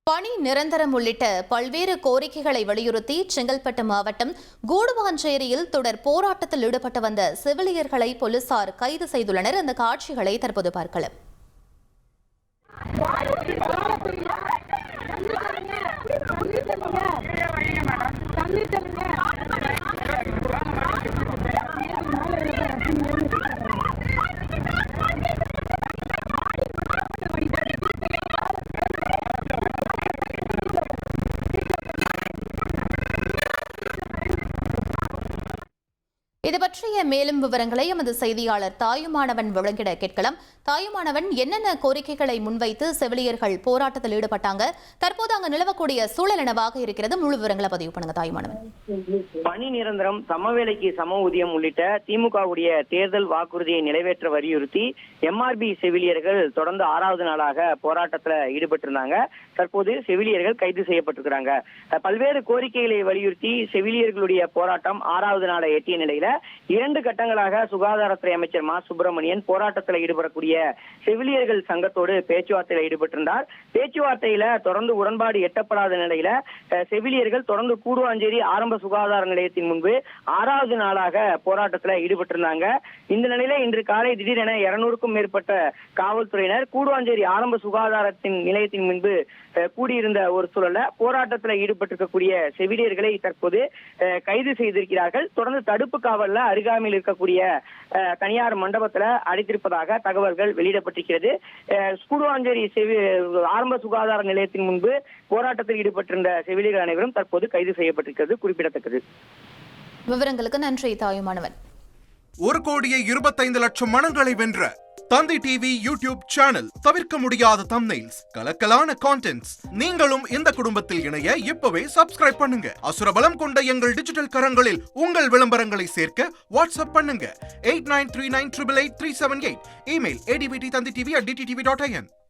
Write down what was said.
பணி நிரந்தரம் உள்ளிட்ட பல்வேறு கோரிக்கைகளை வலியுறுத்தி செங்கல்பட்டு மாவட்டம் கூடுவாஞ்சேரியில் தொடர் போராட்டத்தில் ஈடுபட்டு வந்த செவிலியர்களை போலீசார் கைது செய்துள்ளனர். அந்த காட்சிகளை தற்போது பார்க்கலாம். இது பற்றிய மேலும் விவரங்களை எமது செய்தியாளர் தாயுமானவன் வழங்கிட கேட்கலாம். தாயுமானவன், என்னென்ன கோரிக்கைகளை முன்வைத்து செவிலியர்கள் போராட்டத்தில் ஈடுபட்டாங்க? தற்போது அங்கு நிலவக்கூடிய சூழல் என்னவாக இருக்கிறது? முழு விவரங்களை பதிவு பண்ணுங்க தாயுமானவன். பணி நிரந்தரம், சமவேளைக்கு சம ஊதியம் உள்ளிட்ட திமுகவுடைய தேர்தல் வாக்குறுதியை நிறைவேற்ற வலியுறுத்தி எம்ஆர்பி செவிலியர்கள் தொடர்ந்து 6வது நாளாக போராட்டத்தில் ஈடுபட்டிருந்தாங்க. தற்போது செவிலியர்கள் கைது செய்யப்பட்டிருக்கிறாங்க. பல்வேறு கோரிக்கைகளை வலியுறுத்தி செவிலியர்களுடைய போராட்டம் 6வது நாளை எட்டிய நிலையில 2 கட்டங்களாக சுகாதாரத்துறை அமைச்சர் மா சுப்பிரமணியன் போராட்டத்தில் ஈடுபடக்கூடிய செவிலியர்கள் சங்கத்தோடு பேச்சுவார்த்தையில் ஈடுபட்டிருந்தார். பேச்சுவார்த்தையில தொடர்ந்து உடன்பாடு எட்டப்படாத நிலையில செவிலியர்கள் தொடர்ந்து கூடுவாஞ்சேரி ஆரம்ப சுகாதார நிலையத்தின் முன்பு 6வது நாளாக போராட்டத்தில் ஈடுபட்டிருந்தாங்க. இந்த நிலையில இன்று காலை திடீரென 200க்கும் மேற்பட்ட காவல்துறையினர் கூடுவாஞ்சேரி ஆரம்ப சுகாதாரத்தின் நிலையத்தின் முன்பு கூடியிருந்த ஒரு சூழல்ல போராட்டத்தில் ஈடுபட்டிருக்கக்கூடிய செவிலியர்களை தற்போது கைது செய்திருக்கிறார்கள். தொடர்ந்து தடுப்பு காவல்ல அருகாமையில் இருக்கக்கூடிய தனியார் மண்டபத்தில் அடைத்திருப்பதாக தகவல்கள் வெளியிடப்பட்டிருக்கிறது. கூடுவாஞ்சேரி ஆரம்ப சுகாதார நிலையத்தின் முன்பு போராட்டத்தில் ஈடுபட்டிருந்த செவிலியர்கள் அனைவரும் தற்போது கைது செய்யப்பட்டிருக்கிறது குறிப்பிடத்தக்கது. விவரங்களுக்கு நன்றி தாயுமானவன். 1,25,00,000 மனங்களை வென்ற தந்தி டிவி யூடியூப் சேனல். தவிர்க்க முடியாத தம்ப்நெயில்ஸ், கலக்கலான கான்டென்ட்ஸ். நீங்களும் இந்த குடும்பத்தில் இணைய இப்பவே சப்ஸ்கிரைப் பண்ணுங்க. அசுரபலம் கொண்ட எங்கள் டிஜிட்டல் கரங்களில் உங்கள் விளம்பரங்களை சேர்க்க வாட்ஸ்அப் பண்ணுங்க. 8939883838. Email advtthanditv@dttv.in.